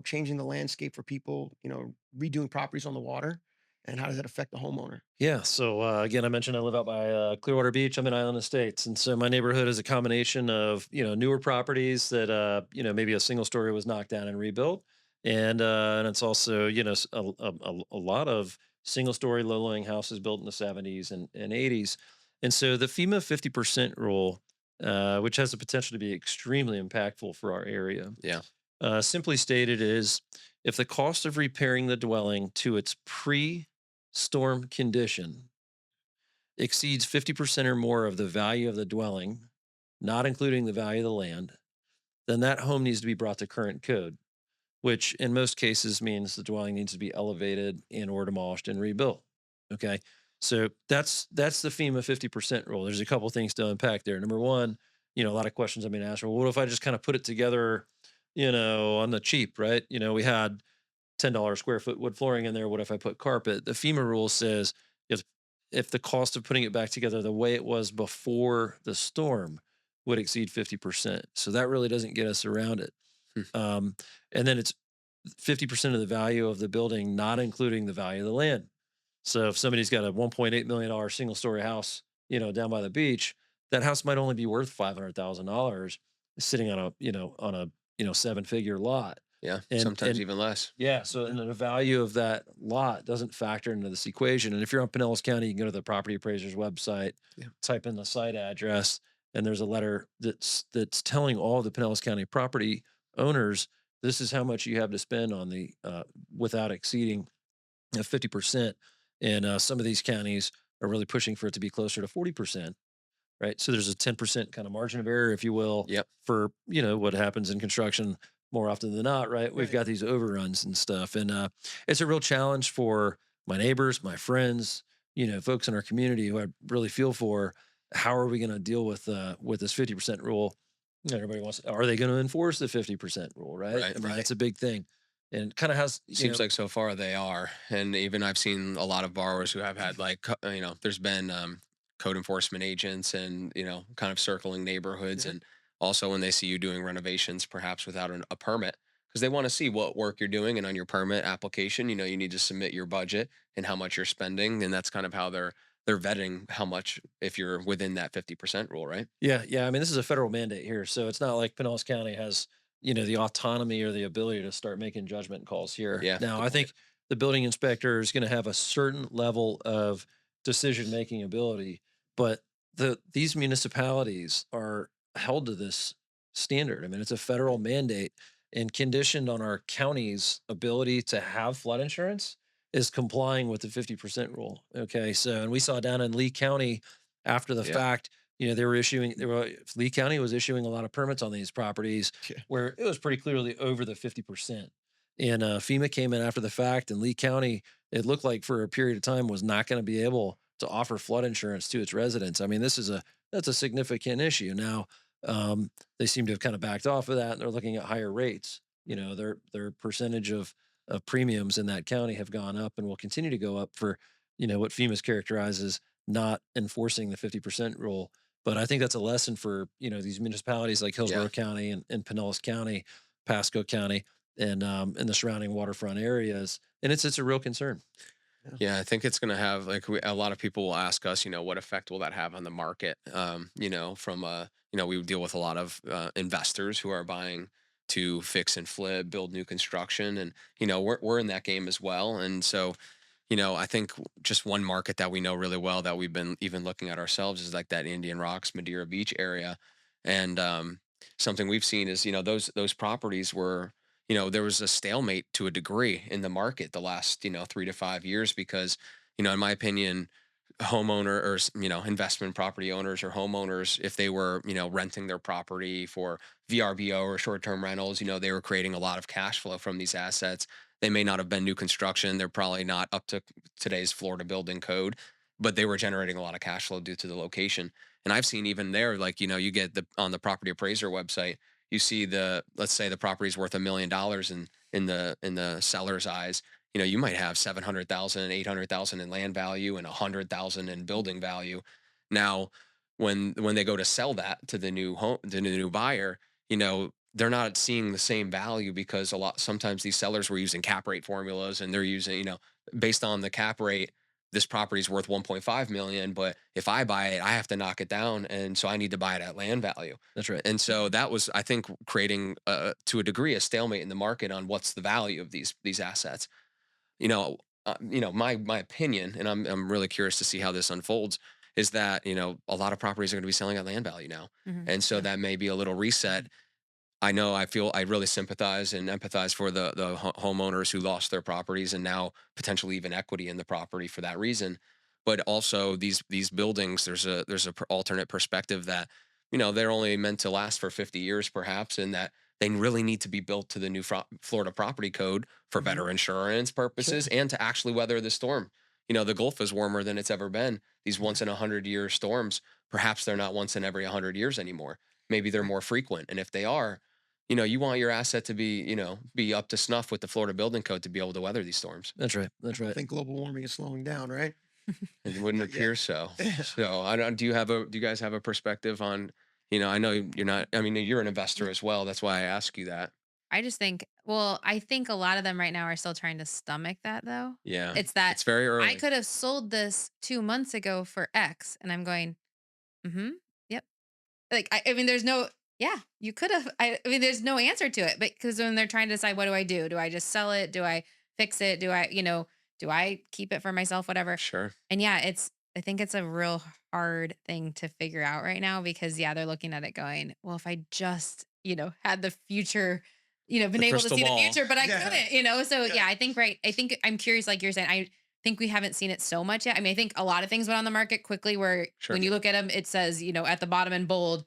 changing the landscape for people, redoing properties on the water? And how does that affect the homeowner? Yeah. So again, I mentioned I live out by Clearwater Beach. I'm in Island Estates, and so my neighborhood is a combination of newer properties that maybe a single story was knocked down and rebuilt, and it's also a lot of single story low lying houses built in the 70s and 80s, and so the FEMA 50% rule, which has the potential to be extremely impactful for our area, Yeah. simply stated is if the cost of repairing the dwelling to its pre-storm condition exceeds 50% or more of the value of the dwelling, not including the value of the land, then that home needs to be brought to current code, which in most cases means the dwelling needs to be elevated and or demolished and rebuilt. Okay. So that's the FEMA 50% rule. There's a couple things to unpack there. Number one, a lot of questions I've been asked. Well, what if I just kind of put it together, on the cheap, right? We had $10 square foot wood flooring in there. What if I put carpet? The FEMA rule says if if the cost of putting it back together the way it was before the storm would exceed 50%. So that really doesn't get us around it. Hmm. And then it's 50% of the value of the building, not including the value of the land. So if somebody's got a $1.8 million single story house, down by the beach, that house might only be worth $500,000 sitting on a 7-figure lot. Yeah. Sometimes And even less. yeah, so and then the value of that lot doesn't factor into this equation. And if you're on Pinellas County, you can go to the property appraiser's website, Yeah. type in the site address, and there's a letter that's telling all the Pinellas County property owners this is how much you have to spend on the without exceeding 50%. And some of these counties are really pushing for it to be closer to 40%. Right. So there's a 10% kind of margin of error, if you will, Yep. for, what happens in construction more often than not. Right. We've Right. got these overruns and stuff. And it's a real challenge for my neighbors, my friends, folks in our community who I really feel for. How are we going to deal with this 50% rule? Everybody wants, are they going to enforce the 50% rule? Right. Right. I mean, Right. that's a big thing. And it kind of has, Seems like so far they are. And even I've seen a lot of borrowers who have had there's been code enforcement agents and, kind of circling neighborhoods. Yeah. And also when they see you doing renovations, perhaps without a permit, because they want to see what work you're doing. And on your permit application, you need to submit your budget and how much you're spending, and that's kind of how they're vetting how much, if you're within that 50% rule, right? Yeah, yeah. I mean, this is a federal mandate here, so it's not like Pinellas County has, the autonomy or the ability to start making judgment calls here. Yeah, Now, good I point. think the building inspector is going to have a certain level of decision making ability, but these municipalities are held to this standard. I mean, it's a federal mandate, and conditioned on our county's ability to have flood insurance is complying with the 50% rule. Okay, so and we saw down in Lee County after the Yeah. fact, Lee County was issuing a lot of permits on these properties Yeah. where it was pretty clearly over the 50%. And FEMA came in after the fact, and Lee County, it looked like for a period of time, was not going to be able to offer flood insurance to its residents. I mean, that's a significant issue. Now, they seem to have kind of backed off of that, and they're looking at higher rates. Their percentage of premiums in that county have gone up and will continue to go up for, what FEMA's characterizes not enforcing the 50% rule. But I think that's a lesson for, these municipalities like Hillsborough County and Pinellas County, Pasco County, and the surrounding waterfront areas. And it's a real concern. Yeah, I think it's going to have, like, a lot of people will ask us, what effect will that have on the market? From we deal with a lot of investors who are buying to fix and flip, build new construction, and we're in that game as well. And so, I think just one market that we know really well that we've been even looking at ourselves is like that Indian Rocks, Madeira Beach area, and something we've seen is those properties were, there was a stalemate to a degree in the market the last 3 to 5 years, because in my opinion, homeowner or investment property owners or homeowners, if they were renting their property for VRBO or short-term rentals, they were creating a lot of cash flow from these assets. They may not have been new construction, they're probably not up to today's Florida building code, but they were generating a lot of cash flow due to the location. And I've seen even there, like, you get on the property appraiser website, you see let's say the property is worth $1 million in the seller's eyes. You might have 700,000, 800,000 in land value and 100,000 in building value. Now, when they go to sell that to the new buyer, they're not seeing the same value, because sometimes these sellers were using cap rate formulas, and they're using, based on the cap rate, this property is worth 1.5 million, but if I buy it, I have to knock it down, and so I need to buy it at land value. That's right. And so that was, I think, creating to a degree a stalemate in the market on what's the value of these assets. My opinion, and I'm really curious to see how this unfolds, is that a lot of properties are going to be selling at land value now, and so that may be a little reset. I know I really sympathize and empathize for the homeowners who lost their properties and now potentially even equity in the property for that reason. But also these buildings, there's a alternate perspective that they're only meant to last for 50 years perhaps, and that they really need to be built to the new Florida property code for better insurance purposes and to actually weather the storm. The Gulf is warmer than it's ever been. These once in 100-year storms, perhaps they're not once in every 100 years anymore. Maybe they're more frequent, and if they are, you want your asset to be up to snuff with the Florida building code to be able to weather these storms. That's right. That's I right. think global warming is slowing down, right? It wouldn't appear so. So I don't. Do you guys have a perspective on? I know you're not. I mean, you're an investor as well. That's why I ask you that. I just think, I think a lot of them right now are still trying to stomach that though. Yeah, It's that it's very early. I could have sold this 2 months ago for X, and I'm going, yep. Like, I mean, there's no, yeah, you could have, I mean, there's no answer to it, but because when they're trying to decide, what do I do? Do I just sell it? Do I fix it? Do I keep it for myself? Whatever. Sure. And yeah, I think it's a real hard thing to figure out right now, because they're looking at it going, well, if I just, had the future, been able to crystal see ball. the future, but I Yeah. couldn't, so Yeah. I think I'm curious, like you're saying, I think we haven't seen it so much yet. I mean, I think a lot of things went on the market quickly where Sure. when you look at them, it says, at the bottom in bold,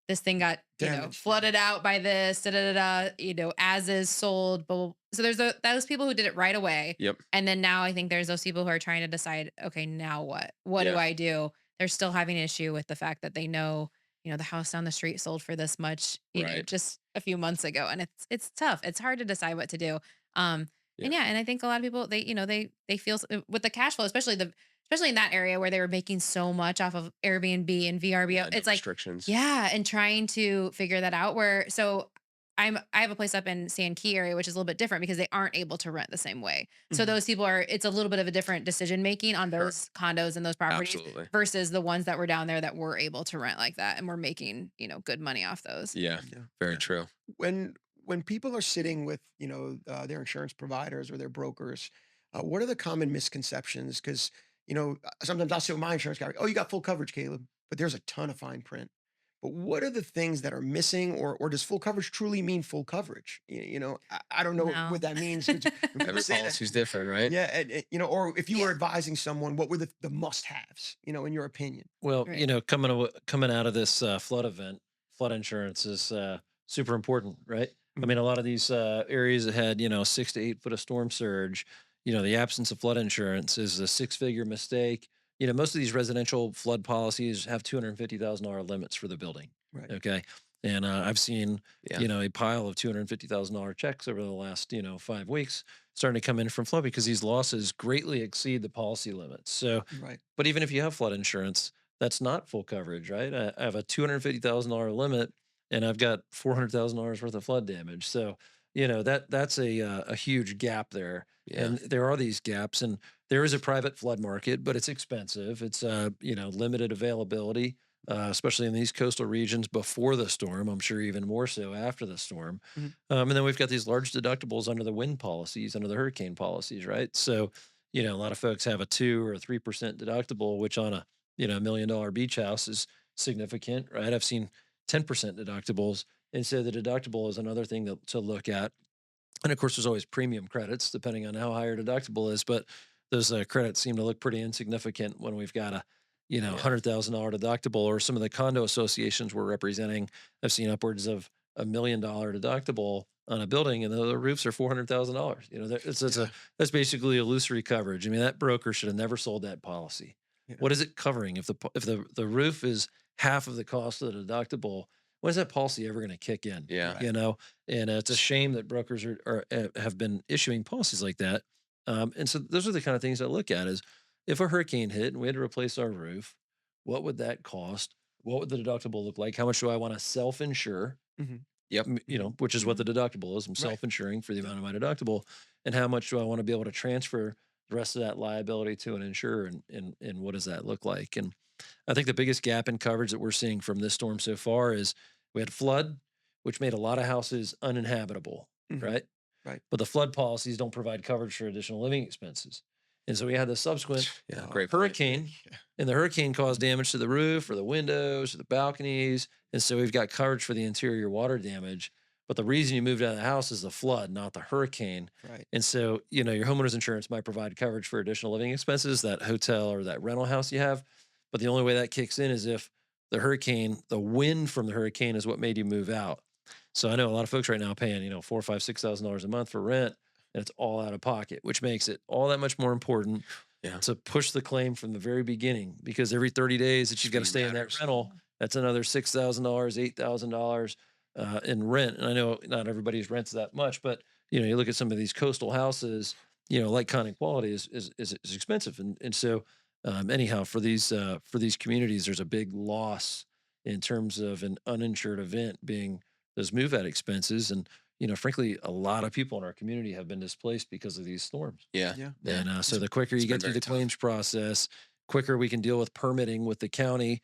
this thing got, Damaged. flooded out by this, as is sold. But so there's those people who did it right away. Yep. And then now I think there's those people who are trying to decide, okay, now what? What do Yeah. I do? They're still having an issue with the fact that they know, the house down the street sold for this much, Right. just a few months ago. And it's tough. It's hard to decide what to do. And I think a lot of people, they feel with the cash flow, especially in that area where they were making so much off of Airbnb and VRBO. Yeah, no It's like, restrictions. yeah, and trying to figure that out, so I have a place up in San Key area, which is a little bit different because they aren't able to rent the same way. So Mhm. those people it's a little bit of a different decision making on Sure. those condos and those properties Absolutely. versus the ones that were down there that were able to rent like that and we're making, good money off those. Yeah. Yeah. Very Yeah. true. When people are sitting with their insurance providers or their brokers, what are the common misconceptions? Because sometimes I'll sit with my insurance guy. Oh, you got full coverage, Caleb, but there's a ton of fine print. But what are the things that are missing, or does full coverage truly mean full coverage? I don't know No. what that means. When people Every say that, policy's different, right? yeah, or if you were Yeah. advising someone, what were the must-haves? In your opinion? Well, Right. coming out of this flood event, flood insurance is super important, right? I Mhm. mean, a lot of these areas that had 6 to 8 foot of storm surge, the absence of flood insurance is a six-figure mistake. Most of these residential flood policies have $250,000 limits for the building. Right. Okay, and I've seen Yeah. a pile of $250,000 checks over the last 5 weeks starting to come in from flood because these losses greatly exceed the policy limits. So, Right. but even if you have flood insurance, that's not full coverage, right? I have a $250,000 limit, and I've got $400,000 worth of flood damage. So, that's a huge gap there, Yeah. and there are these gaps, and there is a private flood market, but it's expensive. It's limited availability, especially in these coastal regions before the storm. I'm sure even more so after the storm. Mhm. And then we've got these large deductibles under the wind policies, under the hurricane policies, right? So, a lot of folks have a 2 or 3% deductible, which on a $1 million beach house is significant, right? I've seen 10% deductibles, and so the deductible is another thing to look at. And of course, there's always premium credits depending on how high your deductible is, but those credits seem to look pretty insignificant when we've got a Yeah. $100,000 deductible, or some of the condo associations we're representing. I've seen upwards of $1 million deductible on a building, and the roofs are $400,000. Yeah. That's basically illusory coverage. I mean, that broker should have never sold that policy. Yeah. What is it covering? If the roof is half of the cost of the deductible, when is that policy ever going to kick in? Yeah. Right. And it's a shame that brokers have been issuing policies like that. And so those are the kind of things I look at: is if a hurricane hit and we had to replace our roof, what would that cost? What would the deductible look like? How much do I want to self-insure? Mhm. Yep. Which is what Mhm. the deductible is. I'm Right. self-insuring for the amount of my deductible, and how much do I want to be able to transfer the rest of that liability to an insurer, and what does that look like? And I think the biggest gap in coverage that we're seeing from this storm so far is we had flood, which made a lot of houses uninhabitable, Mhm. right? Right. But the flood policies don't provide coverage for additional living expenses. And so we had the subsequent Yeah. Oh, Great point. hurricane, Yeah. and the hurricane caused damage to the roof or the windows or the balconies. And so we've got coverage for the interior water damage. But the reason you moved out of the house is the flood, not the hurricane. Right. And so, your homeowner's insurance might provide coverage for additional living expenses, that hotel or that rental house you have. But the only way that kicks in is if the wind from the hurricane is what made you move out. So I know a lot of folks right now paying, $4, 5, $6,000 a month for rent, and it's all out of pocket, which makes it all that much more important Yeah. to push the claim from the very beginning, because every 30 days that you've got to Speed stay in matters. that rental, that's another $6,000, $8,000 in rent. And I know not everybody's rents that much, but you look at some of these coastal houses, like kind of quality is expensive, and so anyhow, for these communities, there's a big loss in terms of an uninsured event being those move out expenses. And frankly, a lot of people in our community have been displaced because of these storms. Yeah. Yeah. Yeah. And so the quicker you It's been get through very the tough. claims process, quicker we can deal with permitting with the county,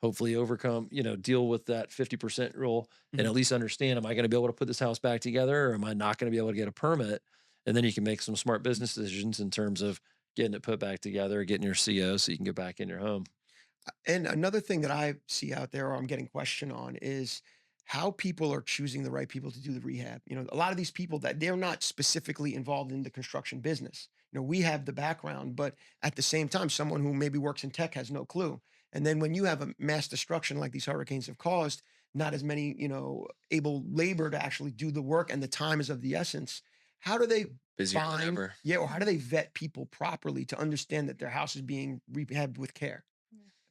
hopefully overcome, deal with that 50% rule, and Mhm. at least understand, am I going to be able to put this house back together, or am I not going to be able to get a permit? And then you can make some smart business decisions in terms of getting it put back together, getting your CO so you can get back in your home. And another thing that I see out there, or I'm getting questioned on, is how people are choosing the right people to do the rehab. A lot of these people that they're not specifically involved in the construction business. We have the background, but at the same time, someone who maybe works in tech has no clue. And then when you have a mass destruction like these hurricanes have caused, not as many, able labor to actually do the work, and the time is of the essence. How do they Busier than find, ever. yeah, or how do they vet people properly to understand that their house is being rehabbed with care?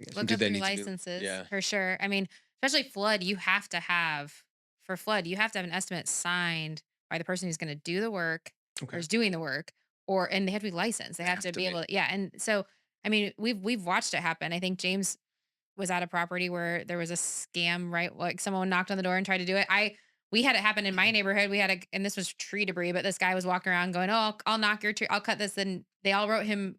I guess. Look Do up they your need to be? licenses Yeah. for sure. I mean, especially flood, for flood, you have to have an estimate signed by the person who's going to do the work or Okay. is doing the work, and they have to be licensed. They They have have to to be be. able to, yeah. And so, I mean, we've watched it happen. I think James was at a property where there was a scam, right? Like someone knocked on the door and tried to do it. we had it happen in my neighborhood. We had and this was tree debris, but this guy was walking around going, "Oh, I'll knock your tree. I'll cut this." And they all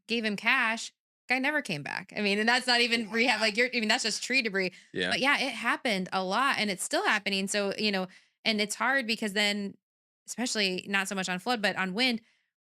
gave him cash. Guy never came back. I mean, and that's not even rehab. Like I mean, that's just tree debris. Yeah. But yeah, it happened a lot and it's still happening. So, and it's hard because then, especially not so much on flood, but on wind,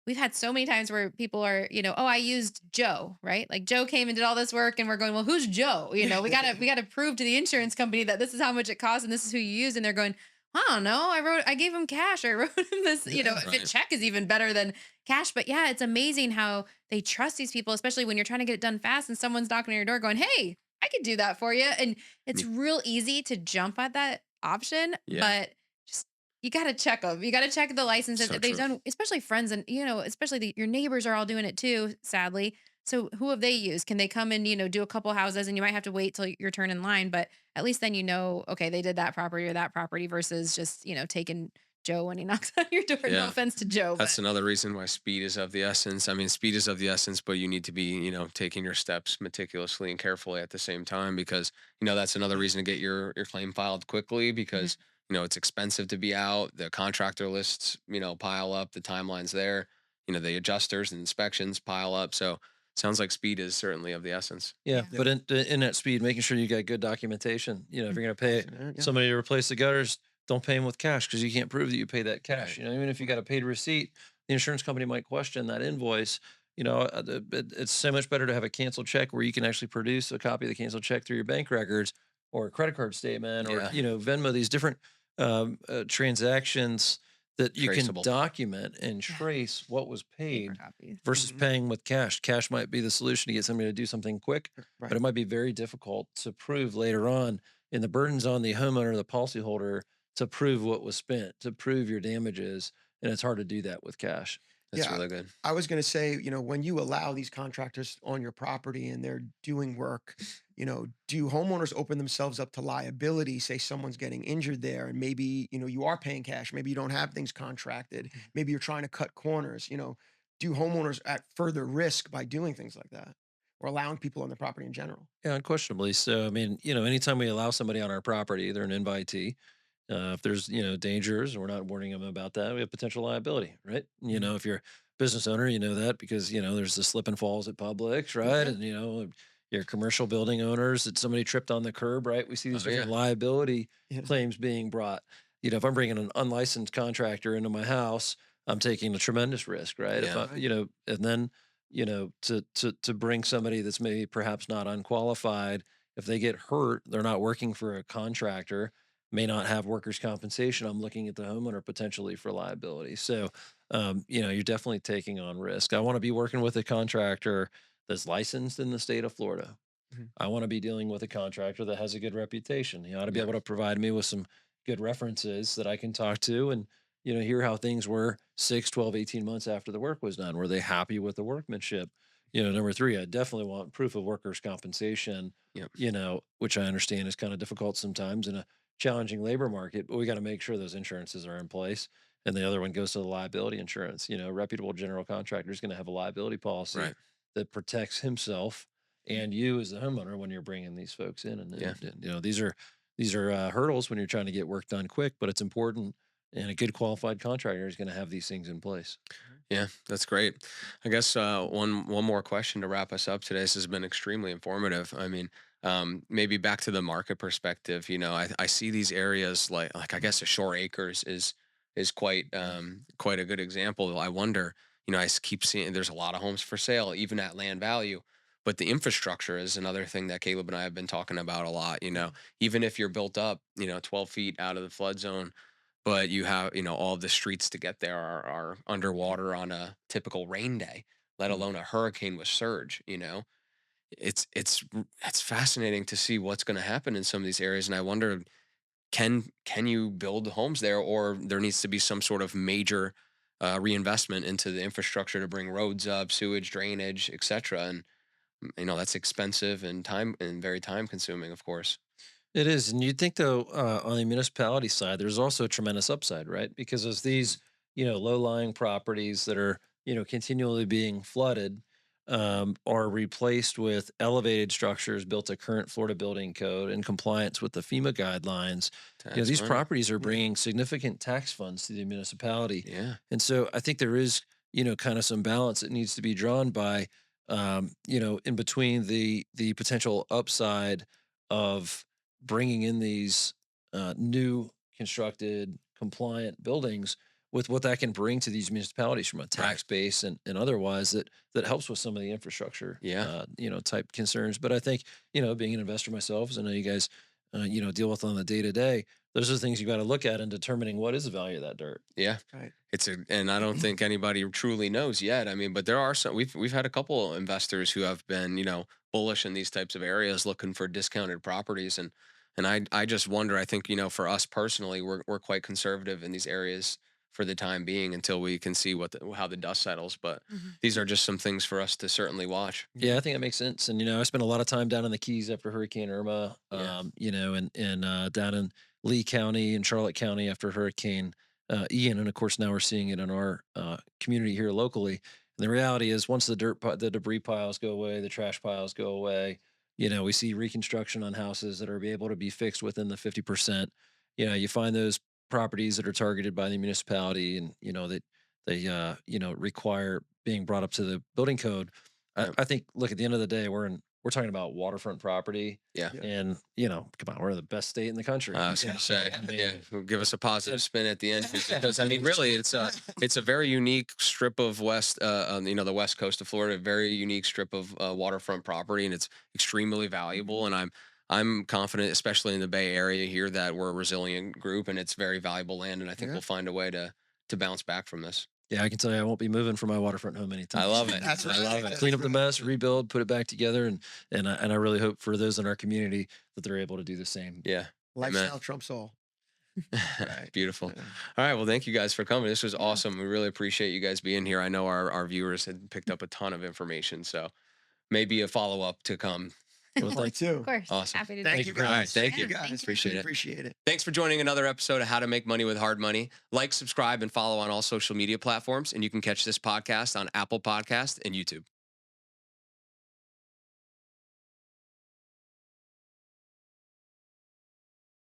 we've had so many times where people are, oh, I used Joe, right? Like Joe came and did all this work and we're going, well, who's Joe? We gotta prove to the insurance company that this is how much it costs and this is who you use. And they're going, I don't know. I gave him cash. I wrote him this, if a Right. check is even better than cash. But yeah, it's amazing how they trust these people, especially when you're trying to get it done fast and someone's knocking on your door going, hey, I could do that for you. And it's real easy to jump at that option, Yeah. but just you got to check them. You got to check the license So that they've true. done, especially friends and, especially your neighbors are all doing it too, sadly. So who have they used? Can they come and, do a couple houses and you might have to wait till your turn in line, but at least then okay, they did that property or that property versus just, taking Joe when he knocks on your door. No Yeah. offense to Joe, That's but another reason why speed is of the essence. I mean, speed is of the essence, but you need to be, taking your steps meticulously and carefully at the same time because, that's another reason to get your claim filed quickly because, it's expensive to be out. The contractor lists, pile up, the timelines there, the adjusters and inspections pile up. So sounds like speed is certainly of the essence. Yeah, Yeah. but in that speed, making sure you got good documentation. If you're going to pay Yeah. somebody to replace the gutters, don't pay them with cash because you can't prove that you pay that cash. Right. Even if you got a paid receipt, the insurance company might question that invoice. It's so much better to have a canceled check where you can actually produce a copy of the canceled check through your bank records or a credit card statement or Yeah. Venmo. These different transactions that you Traceable. can document and Yeah. trace what was paper paid copies. versus Mhm. paying with cash. Cash might be the solution to get somebody to do something quick, Right. but it might be very difficult to prove later on. And the burden's on the homeowner, the policyholder, to prove what was spent, to prove your damages. And it's hard to do that with cash. That's Yeah. really good. I was going to say, when you allow these contractors on your property and they're doing work, do homeowners open themselves up to liability? Say someone's getting injured there and maybe, you are paying cash. Maybe you don't have things contracted. Maybe you're trying to cut corners. Do homeowners at further risk by doing things like that or allowing people on the property in general? Yeah, unquestionably. So, I mean, anytime we allow somebody on our property, they're an invitee. If there's, dangers, we're not warning them about that. We have potential liability, right? If you're a business owner, you know that because, there's the slip and falls at Publix, right? Yeah. And, your commercial building owners that somebody tripped on the curb, right? We see these Oh, different yeah. liability Yeah. claims being brought. If I'm bringing an unlicensed contractor into my house, I'm taking a tremendous risk, right? If Yeah. I, and then, to bring somebody that's maybe perhaps not unqualified, if they get hurt, they're not working for a contractor, may not have workers' compensation. I'm looking at the homeowner potentially for liability. So, you're definitely taking on risk. I want to be working with a contractor that's licensed in the state of Florida. Mhm. I want to be dealing with a contractor that has a good reputation. He ought to be Yeah. able to provide me with some good references that I can talk to and, hear how things were 6, 12, 18 months after the work was done. Were they happy with the workmanship? Number three, I definitely want proof of workers' compensation, Yep. which I understand is kind of difficult sometimes in a challenging labor market, but we got to make sure those insurances are in place. And the other one goes to the liability insurance. A reputable general contractor is going to have a liability policy Right. that protects himself and you as the homeowner when you're bringing these folks in. And, Yeah. these are hurdles when you're trying to get work done quick, but it's important. And a good qualified contractor is going to have these things in place. Yeah, that's great. I guess one more question to wrap us up today. This has been extremely informative. I mean, maybe back to the market perspective. I see these areas like I guess a Shore Acres is quite a good example. I wonder. Keep seeing there's a lot of homes for sale, even at land value. But the infrastructure is another thing that Caleb and I have been talking about a lot. Even if you're built up, 12 feet out of the flood zone, but you have all the streets to get there are underwater on a typical rain day, let alone a hurricane with surge. It's fascinating to see what's going to happen in some of these areas, and I wonder, can you build homes there, or there needs to be some sort of major reinvestment into the infrastructure to bring roads up, sewage, drainage, etc. And that's expensive and very time consuming, of course. It is. And you'd think, though, on the municipality side, there's also a tremendous upside, right? Because as these, low lying properties that are, continually being flooded, are replaced with elevated structures built to current Florida building code in compliance with the FEMA guidelines, Tax these money. properties are Yeah. bringing significant tax funds to the municipality. Yeah. And so I think there is, kind of some balance that needs to be drawn by, in between the potential upside of bringing in these new constructed compliant buildings with what that can bring to these municipalities from a tax base and otherwise that helps with some of the infrastructure, Yeah. type concerns. But I think, being an investor myself, as I know you guys, deal with on the day to day, those are the things you got to look at in determining what is the value of that dirt. Yeah. Right. And I don't think anybody truly knows yet. I mean, but there are some, we've had a couple investors who have been, bullish in these types of areas looking for discounted properties. And I just wonder, I think, for us personally, we're quite conservative in these areas for the time being until we can see how the dust settles. But Mhm. these are just some things for us to certainly watch. Yeah, I think that makes sense. And I spent a lot of time down in the Keys after Hurricane Irma, Yeah. and down in Lee County and Charlotte County after Hurricane Ian, and of course now we're seeing it in our community here locally. And the reality is, once the debris piles go away, the trash piles go away, we see reconstruction on houses that are able to be fixed within the 50%. You find those properties that are targeted by the municipality, and that they require being brought up to the building code. Yep. I think, look, at the end of the day, we're talking about waterfront property, Yeah. Yeah. and come on, we're the best state in the country. I was gonna say, I mean, yeah, give us a positive spin at the end because I mean, really, it's a very unique strip of the west coast of Florida, a very unique strip of waterfront property, and it's extremely valuable. And I'm confident, especially in the Bay Area here, that we're a resilient group, and it's very valuable land. And I think Yeah. we'll find a way to bounce back from this. Yeah, I can tell you, I won't be moving from my waterfront home anytime. I love it. That's I love right. it. Clean up the Right. mess, rebuild, put it back together, and I really hope for those in our community that they're able to do the same. Yeah. Lifestyle trumps all. Right. Beautiful. Yeah. All right. Well, thank you guys for coming. This was awesome. We really appreciate you guys being here. I know our viewers had picked up a ton of information, so maybe a follow up to come. Well, Part thank two. Of course. Awesome. Happy to do Thank it. you All right, guys. thank you. guys. Thank you. Appreciate it. Appreciate it. Thanks for joining another episode of How to Make Money with Hard Money. Like, subscribe, and follow on all social media platforms. And you can catch this podcast on Apple Podcast and YouTube.